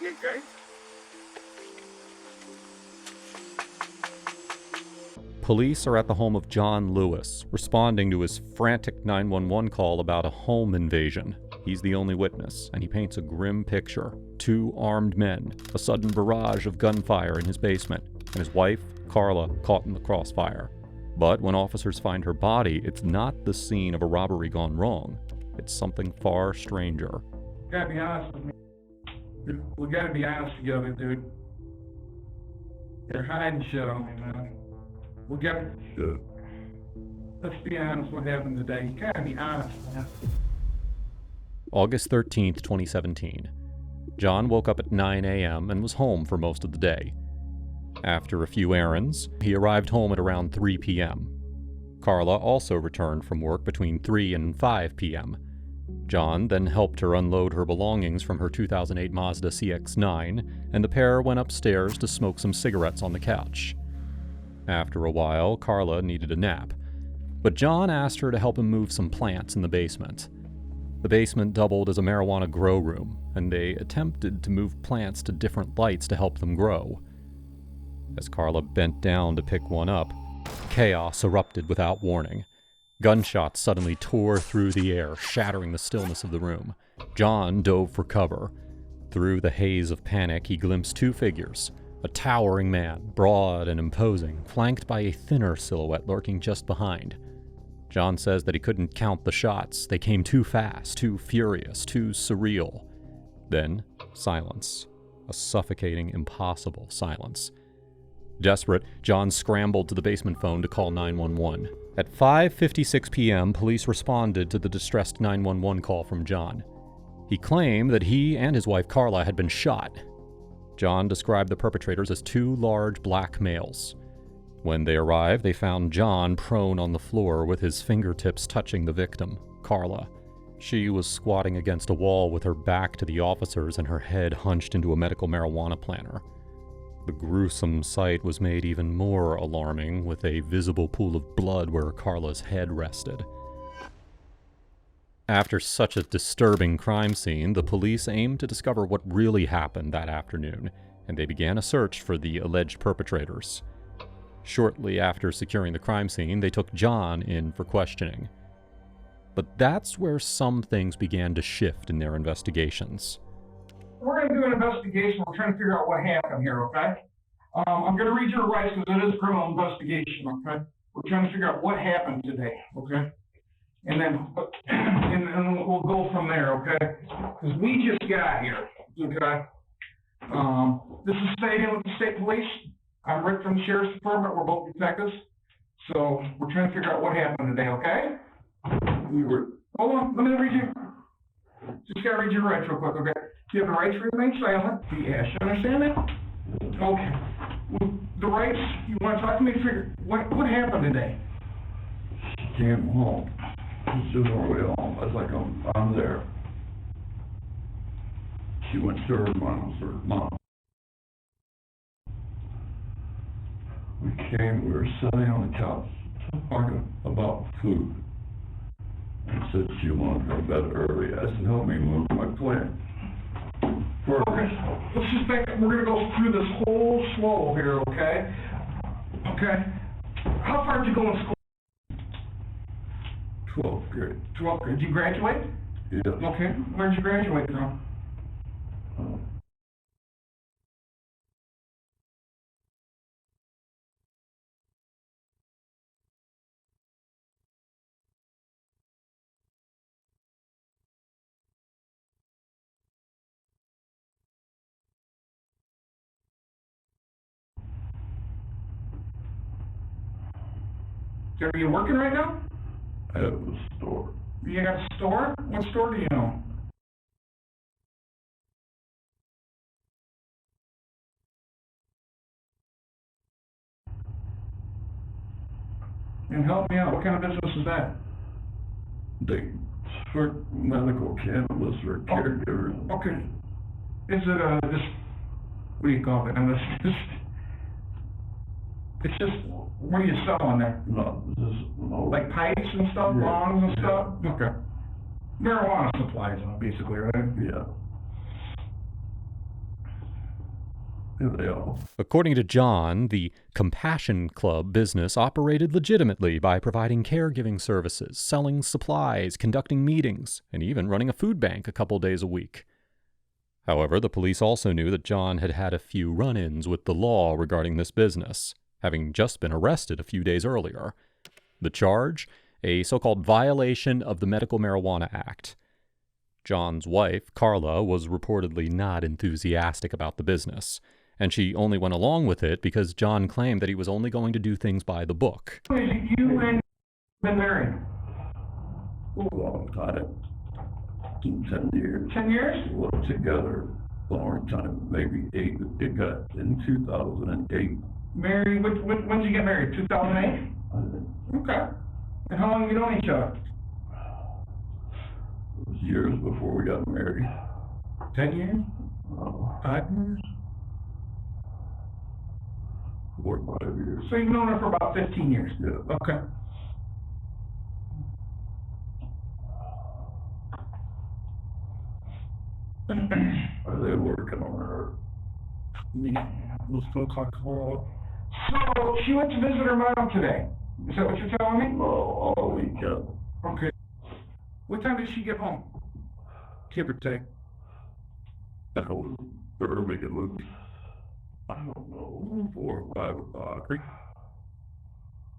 Okay. Police are at the home of John Lewis, responding to his frantic 911 call about a home invasion. He's the only witness, and he paints a grim picture. 2 armed men, a sudden barrage of gunfire in his basement, and his wife, Carla, caught in the crossfire. But when officers find her body, it's not the scene of a robbery gone wrong. It's something far stranger. You gotta be honest with me. We gotta be honest together, dude. You're hiding shit on me, man. We gotta... Let's be honest what happened today. You gotta be honest, man. August 13th, 2017. John woke up at 9 a.m. and was home for most of the day. After a few errands, he arrived home at around 3 p.m. Carla also returned from work between 3 and 5 p.m. John then helped her unload her belongings from her 2008 Mazda CX-9, and the pair went upstairs to smoke some cigarettes on the couch. After a while, Carla needed a nap, but John asked her to help him move some plants in the basement. The basement doubled as a marijuana grow room, and they attempted to move plants to different lights to help them grow. As Carla bent down to pick one up, chaos erupted without warning. Gunshots suddenly tore through the air, shattering the stillness of the room. John dove for cover. Through the haze of panic, he glimpsed 2 figures. A towering man, broad and imposing, flanked by a thinner silhouette lurking just behind. John says that he couldn't count the shots. They came too fast, too furious, too surreal. Then, silence. A suffocating, impossible silence. Desperate, John scrambled to the basement phone to call 911. At 5:56 p.m., police responded to the distressed 911 call from John. He claimed that he and his wife Carla had been shot. John described the perpetrators as 2 large black males. When they arrived, they found John prone on the floor with his fingertips touching the victim, Carla. She was squatting against a wall with her back to the officers and her head hunched into a medical marijuana planter. The gruesome sight was made even more alarming with a visible pool of blood where Carla's head rested. After such a disturbing crime scene, the police aimed to discover what really happened that afternoon, and they began a search for the alleged perpetrators. Shortly after securing the crime scene, they took John in for questioning. But that's where some things began to shift in their investigations. We're gonna do an investigation. We're trying to figure out what happened here, okay? I'm gonna read your rights because it is a criminal investigation, okay? We're trying to figure out what happened today, okay? And then we'll go from there, okay? Because we just got here, okay? This is staying with the state police. I'm Rick from the Sheriff's Department. We're both detectives. So we're trying to figure out what happened today, okay? Hold on, let me read you. Just gotta read your rights real quick, okay? You have the right to remain silent. Yes, you understand that? Okay. The rights, you want to talk to me? Figure what happened today? She came home. She's on her way home. I was like, I'm there. She went to her mom. We were sitting on the couch talking about food. And said she wanted to go to bed early. I said, help me move my plant. Okay, let's just think, we're gonna go through this whole flow here, okay? Okay. How far did you go in school? 12th grade. 12th grade. Did you graduate? Yeah. Okay. Where did you graduate from? Are you working right now? I have a store. You got a store? What store do you own? And help me out, what kind of business is that? They for medical cannabis for caregivers. Okay. Is it this, what do you call it? And it's just, what are you selling there? No, no. Like pipes and stuff, Yeah. bongs and Yeah. stuff? Okay. Marijuana supplies, basically, right? Yeah. do they all? According to John, the Compassion Club business operated legitimately by providing caregiving services, selling supplies, conducting meetings, and even running a food bank a couple days a week. However, the police also knew that John had had a few run-ins with the law regarding this business, having just been arrested a few days earlier. The charge? A so-called violation of the Medical Marijuana Act. John's wife, Carla, was reportedly not enthusiastic about the business, and she only went along with it because John claimed that he was only going to do things by the book. You and been married? A long time. 10 years. 10 years? We worked together a long time, maybe 8. It got in 2008. Married, when did you get married? 2008? Okay. And how long have you known each other? It was years before we got married. 10 years? 5 years? 4 or 5 years. So you've known her for about 15 years? Yeah. Okay. Are they working on her? Let's go talk to her. So she went to visit her mom today. Is that what you're telling me? Oh, all weekend. Okay. What time did she get home? Give or take. That was early. It was, I don't know, 4 or 5 o'clock.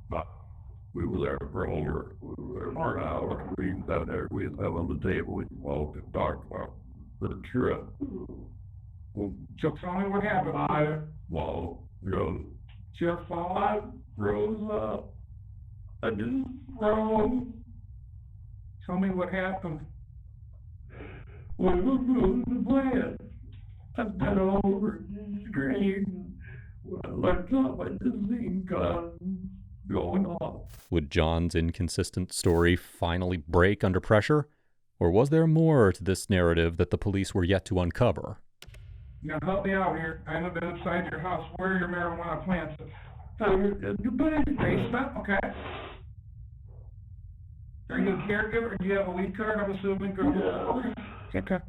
But we were there for a year. We were there for an hour. We sat there. We sat on the table. We walked and talked about the trip. Well, So tell me what happened. I rose. Jeff followed. I rose up. I just rose. Tell me what happened. We were moving the plan. I bent over the screen. When I looked up, I just seen guns going off. Would John's inconsistent story finally break under pressure? Or was there more to this narrative that the police were yet to uncover? Now help me out here. I haven't been inside your house. Where are your marijuana plants? In the Basement? Okay. Are you a caregiver? Do you have a lead card? I'm assuming. Yeah. Okay.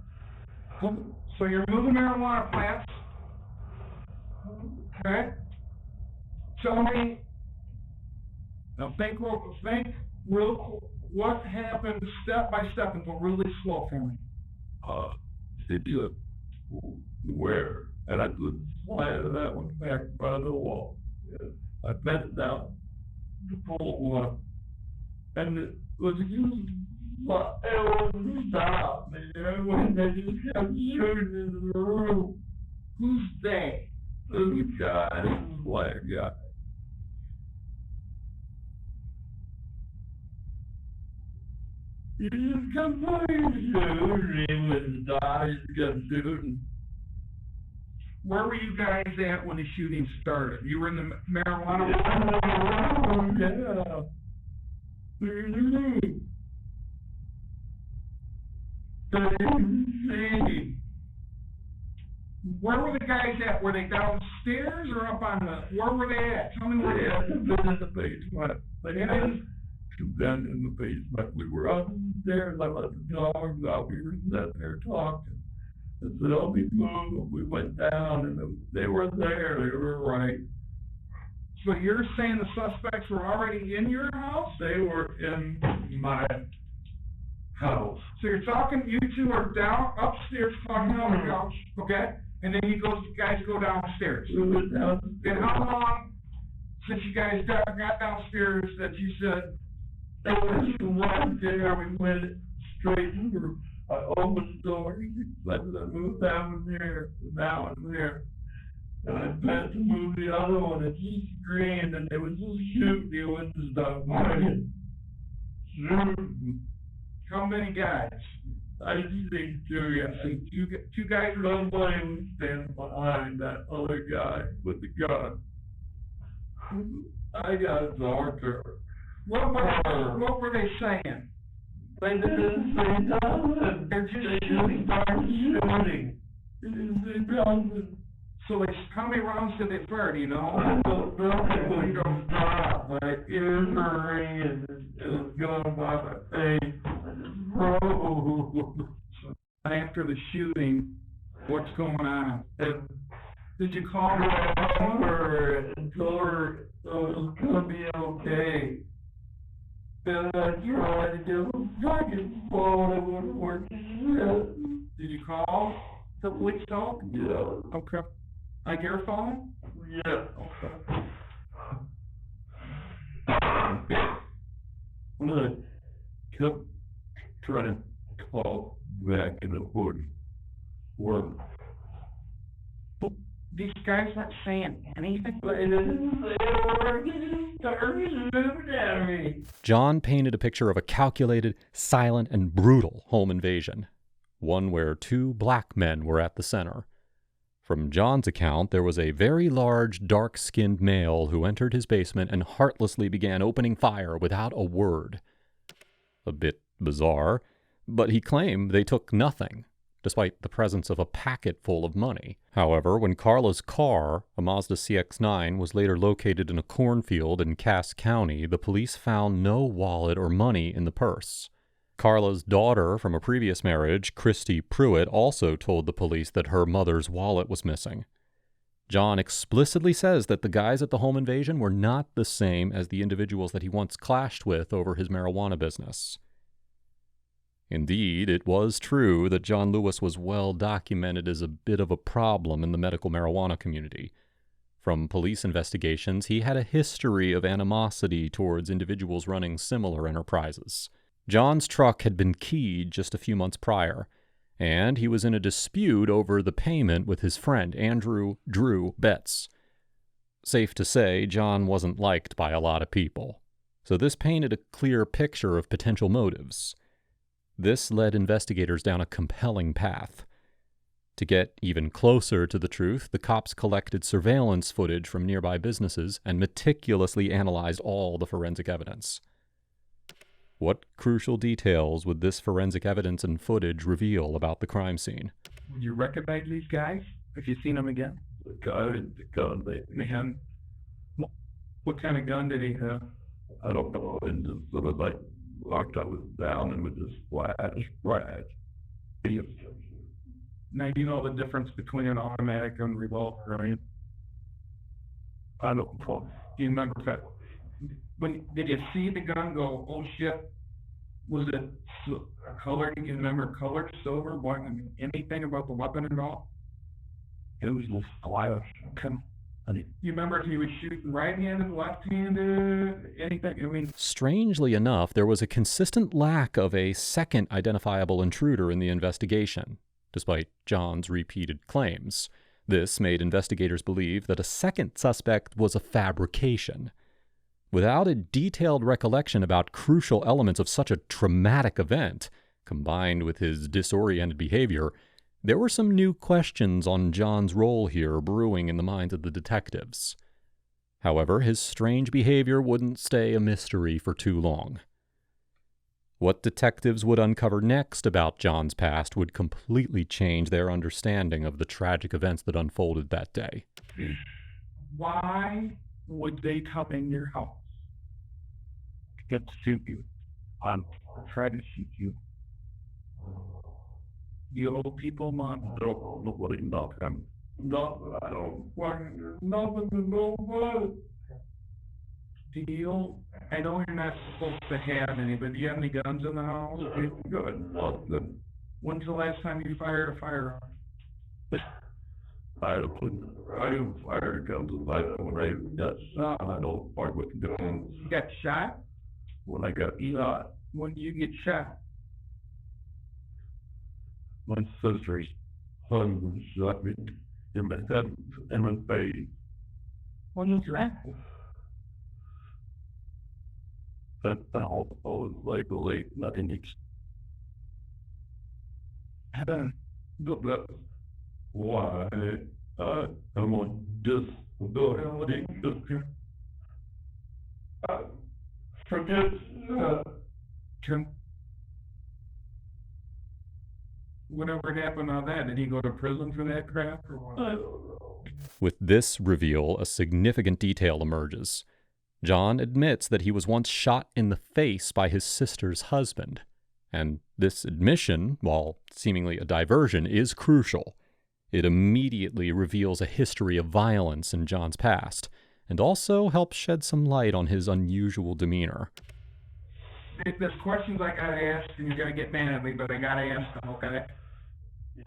So you're moving marijuana plants. Okay. Tell me. Now think real. What happened step by step and go really slow for me. Did you where? And I just slid that one back by the wall. I bent it down to pull one. And it was used, but it was stop, man. When they just kept shooting in the room. Who's they? This guy, this black guy. You just come by shooting when the guys got shooting. Where were you guys at when the shooting started? You were in the marijuana? Yeah. Where were the guys at? Were they downstairs or up on the? Where were they at? Tell me where they at. Been in the basement. They had been in the basement. We were upstairs. I let the dogs out. We were sitting there talking. I said, "Oh, we moved." We went down, and they were there. They were right. So you're saying the suspects were already in your house? They were in my house. So you're talking, you two are down upstairs talking on the couch, okay? And then you guys go downstairs. We went downstairs. And how long since you guys got downstairs that you said? They was right there. We went straight through. I opened the door. I moved down there, down there. And I had to move the other one, and he screamed, and they was just shooting. It was just shooting. How many guys? I just think 2 guys. Two guys. Somebody was standing behind that other guy with the gun. I got darker. What were they saying? They didn't say nothing. They're just They shooting. just started shooting. They didn't say nothing. So how many rounds did they fire? Do you know? I don't know. They don't stop. My ears are ringing. It was going by my face. I just froze. After the shooting, what's going on? And Did you call her and told her it was gonna be okay? But you know, I do fucking phone, it wouldn't work. Did you call the police dog? Yeah. Okay. I get her phone? Yeah. Okay. When I kept trying to call back in the morning, or These guys not saying anything. John painted a picture of a calculated, silent, and brutal home invasion, one where two black men were at the center. From John's account, there was a very large, dark-skinned male who entered his basement and heartlessly began opening fire without a word. A bit bizarre, but he claimed they took nothing, despite the presence of a packet full of money. However, when Carla's car, a Mazda CX-9, was later located in a cornfield in Cass County, the police found no wallet or money in the purse. Carla's daughter from a previous marriage, Christy Pruitt, also told the police that her mother's wallet was missing. John explicitly says that the guys at the home invasion were not the same as the individuals that he once clashed with over his marijuana business. Indeed, it was true that John Lewis was well documented as a bit of a problem in the medical marijuana community. From police investigations, he had a history of animosity towards individuals running similar enterprises. John's truck had been keyed just a few months prior, and he was in a dispute over the payment with his friend Andrew Drew Betts. Safe to say, John wasn't liked by a lot of people, so this painted a clear picture of potential motives. This led investigators down a compelling path. To get even closer to the truth, the cops collected surveillance footage from nearby businesses and meticulously analyzed all the forensic evidence. What crucial details would this forensic evidence and footage reveal about the crime scene? Would you recognize these guys if you seen them again? the gun, They had, what kind of gun did he have? I don't know, and just sort of like locked up down and with this flash. Now, do you know the difference between an automatic and revolver? I mean, I don't know. do you remember that? When did you see the gun go, oh shit? Was it colored? Do you remember colored, silver, black? I mean, anything about the weapon at all? It was a flash. You remember if he was shooting right-handed, left-handed, anything? I mean, Strangely enough, there was a consistent lack of a second identifiable intruder in the investigation, despite John's repeated claims. This made investigators believe that a second suspect was a fabrication. Without a detailed recollection about crucial elements of such a traumatic event, combined with his disoriented behavior, there were some new questions on John's role here brewing in the minds of the detectives. However, his strange behavior wouldn't stay a mystery for too long. What detectives would uncover next about John's past would completely change their understanding of the tragic events that unfolded that day. why would they come in your house? Get to shoot you. I'm Try to shoot you. The old people, Mom. nobody knows. No, I don't want nothing to know what. I know you're not supposed to have any, but do you have any guns in the house? Good. Nothing. When's the last time you fired a firearm? I don't fire guns when I got shot. I don't fight with guns. You got shot? When I got shot, When did you get shot? my sister's husband shot me in my head and my face. When you shot? That I was like late, nothing. That's why I'm on disability. Forget Whatever happened on that, did he go to prison for that crap or what? With this reveal, a significant detail emerges. John admits that he was once shot in the face by his sister's husband. And this admission, while seemingly a diversion, is crucial. It immediately reveals a history of violence in John's past, and also helps shed some light on his unusual demeanor. There's questions I gotta ask, and you're gonna get mad at me, but I gotta ask them, okay?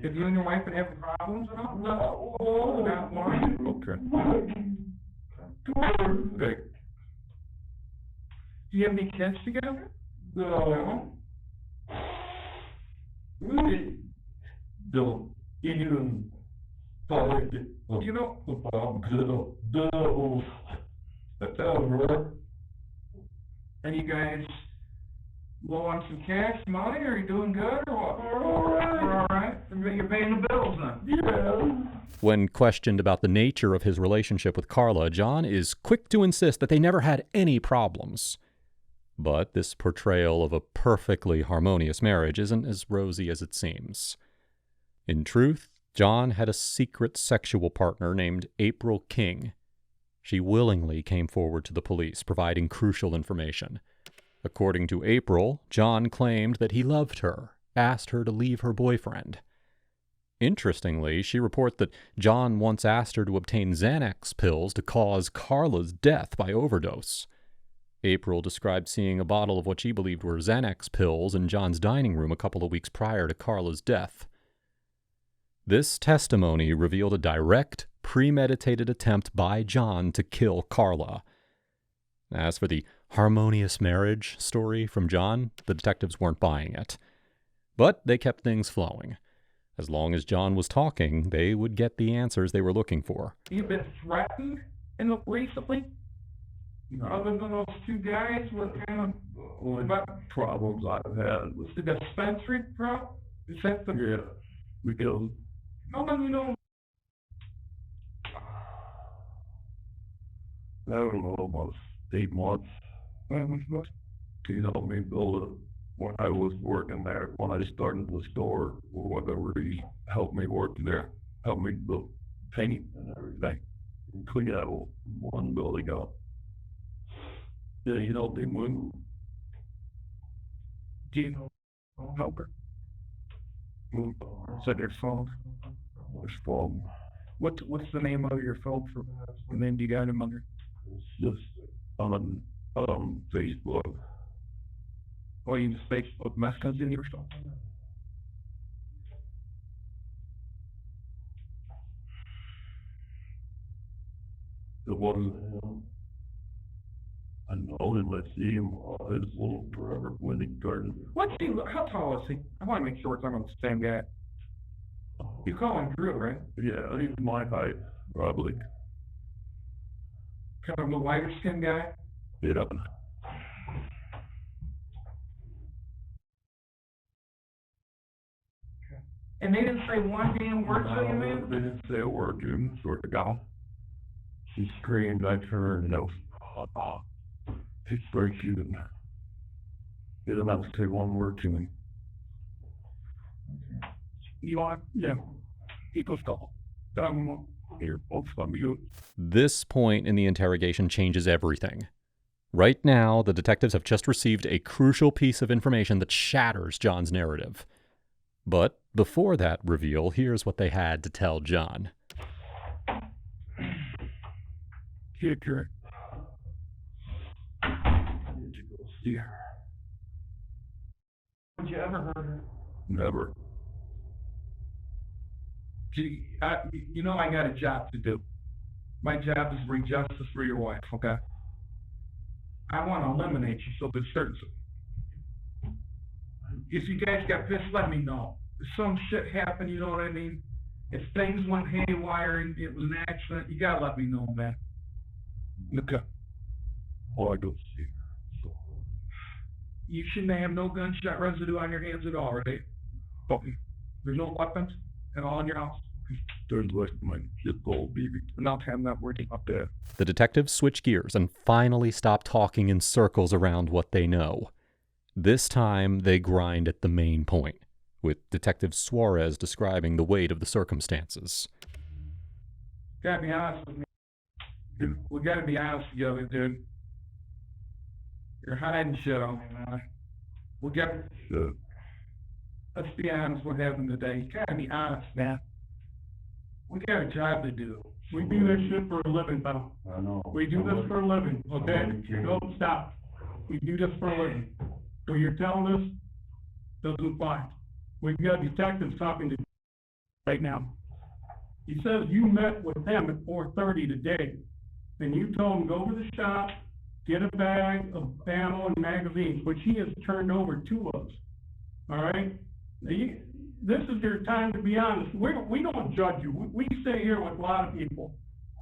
Have you and your wife been having problems at all? No. Not one? Okay. Do you have any kids together? No. Really don't even follow it. You know, That's right. are you guys low on some cash money? Are you doing good or what? We're all right. You're paying the bills then. Yeah. When questioned about the nature of his relationship with Carla, John is quick to insist that they never had any problems. But this portrayal of a perfectly harmonious marriage isn't as rosy as it seems. In truth, John had a secret sexual partner named April King. She willingly came forward to the police, providing crucial information. According to April, John claimed that he loved her, asked her to leave her boyfriend. Interestingly, she reported that John once asked her to obtain Xanax pills to cause Carla's death by overdose. April described seeing a bottle of what she believed were Xanax pills in John's dining room a couple of weeks prior to Carla's death. This testimony revealed a direct, premeditated attempt by John to kill Carla. As for the harmonious marriage story from John, the detectives weren't buying it. But they kept things flowing. As long as John was talking, they would get the answers they were looking for. You've been threatened recently? Other than those two guys, what kind of Only problems I've had with the dispensary problem? Is that the because you know? I don't know, almost 8 months. To help me build it when I was working there, when I started the store, or whatever, he helped me work there, helped me build paint and everything, and clean that one building up. Yeah, he helped me move. Do you know help her? Move. Is that your phone? This phone. What's the name of your phone for? And then you got him under? It's just on Facebook. Or you just Facebook messages in your phone? It wasn't him. I know him. I see him his little forever wedding garden. How tall is he? I want to make sure we're talking about the same guy. You call him Drew, right? Yeah, he's my height, probably. Kind of a lighter skinned guy? Yeah. And they didn't say one damn word to you, man? They didn't say a word to him, sort of guy. He screamed, I turned, no. He's very cute. He didn't have to say one word to me. You want? Yeah. He goes call. Here, both of you. This point in the interrogation changes everything. Right now, the detectives have just received a crucial piece of information that shatters John's narrative. But before that reveal, here's what they had to tell John. Kicker. See her. Have you ever heard her? Never. Gee, you know I got a job to do. My job is to bring justice for your wife, okay? I want to eliminate you, so there's certain... If you guys got pissed, let me know. If some shit happened, you know what I mean? If things went haywire and it was an accident, you gotta let me know, man. Okay. Oh, I don't see her. You shouldn't have no gunshot residue on your hands at all, right? There's no weapons at all in your house? There's like my zip code, baby. Not having that word up there. The detectives switch gears and finally stop talking in circles around what they know. This time, they grind at the main point, with Detective Suarez describing the weight of the circumstances. Gotta be honest with me. We gotta be honest together, dude. You're hiding shit on me, man. Let's be honest what happened today. You gotta be honest, man. We got a job to do. We do this shit for a living, pal. I know. We do this for a living, okay? Don't stop. We do this for a living. So you're telling us doesn't fly. We've got detectives talking to right now. He says you met with him at 4:30 today, and you told him go to the shop, get a bag of ammo and magazines, which he has turned over to us. All right? This is your time to be honest. We don't judge you. We stay here with a lot of people.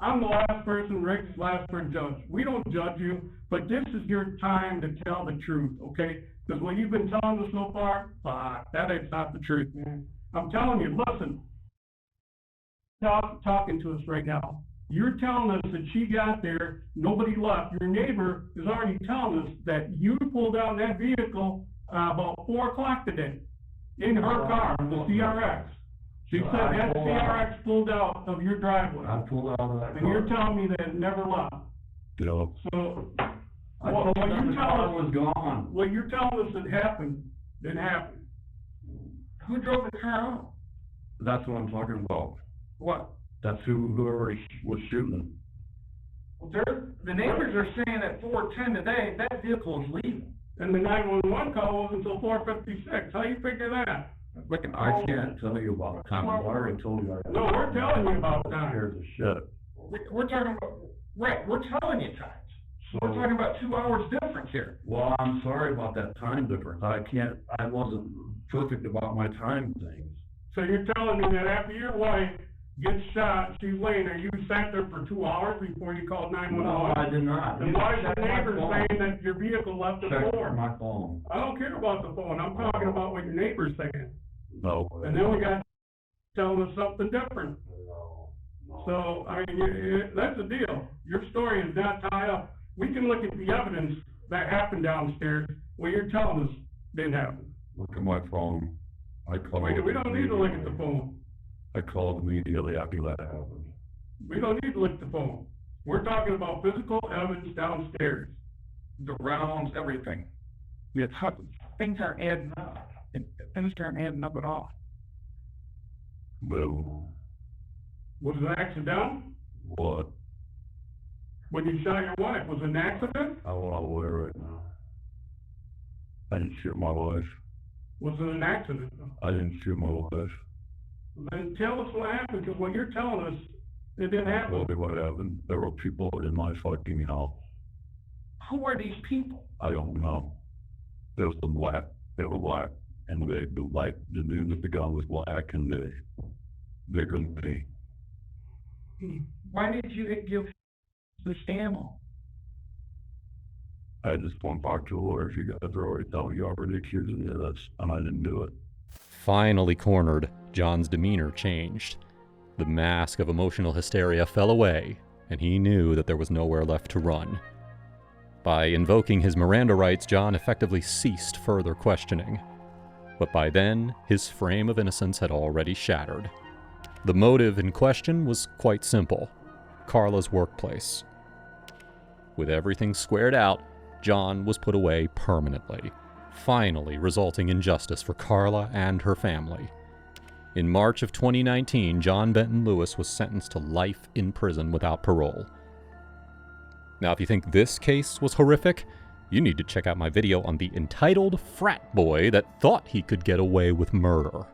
I'm the last person, Rick's the last person judge. We don't judge you, but this is your time to tell the truth, okay? Because what you've been telling us so far, that is not the truth, man. I'm telling you, listen. Talking to us right now. You're telling us that she got there, nobody left. Your neighbor is already telling us that you pulled out in that vehicle about 4 o'clock today in her car, the CRX. She said that CRX pulled out of your driveway. I pulled out of that And car. you're telling me that it never left. Yeah. So, I thought the car was gone. what you're telling us that happened, didn't happen. Who drove the car out? That's what I'm talking about. What? That's whoever was shooting. The neighbors are saying at 4:10 today, that vehicle is leaving. And the 911 call wasn't until 4:56. How you figure that? I can't tell you about time. I already told you. No, we're telling you about time. Here's the shit. We're talking about, right, we're telling you times. So, We're talking about 2 hours difference here. well, I'm sorry about that time difference. I wasn't perfect about my time things. So you're telling me that after your wife gets shot, she's laying there, you sat there for 2 hours before you called 911? No, I did not. Then why is Check the my neighbor phone. saying that your vehicle left at Check 4? my phone. I don't care about the phone, I'm talking about what your neighbor's saying. No. And then we got telling us something different. So, I mean, that's the deal. Your story is not tied up. We can look at the evidence that happened downstairs, what you're telling us didn't happen. Look at my phone. I called. We don't need to look at the phone. I called immediately after that happened. We don't need to look at the phone. We're talking about physical evidence downstairs. The rounds, everything. Things aren't adding up. Things aren't adding up at all. Well, Was it an accident? what? When you shot your wife, was it an accident? I want to wear right now. I didn't shoot my wife. Was it an accident? I didn't shoot my wife. Then tell us what happened, because what you're telling us, it didn't happen. Told me what happened. There were people in my fucking house. Who are these people? I don't know. There was some black. They were black, and the dude with the gun was black, and they couldn't be. Why did you give the ammo? I just went back to a lawyer. If you guys are already telling you already accusing me of this, and I didn't do it. Finally cornered, John's demeanor changed. The mask of emotional hysteria fell away, and he knew that there was nowhere left to run. By invoking his Miranda rights, John effectively ceased further questioning. But by then, his frame of innocence had already shattered. The motive in question was quite simple: Carla's workplace. With everything squared out, John was put away permanently, finally resulting in justice for Carla and her family. In March of 2019, John Benton Lewis was sentenced to life in prison without parole. Now, if you think this case was horrific, you need to check out my video on the entitled frat boy that thought he could get away with murder.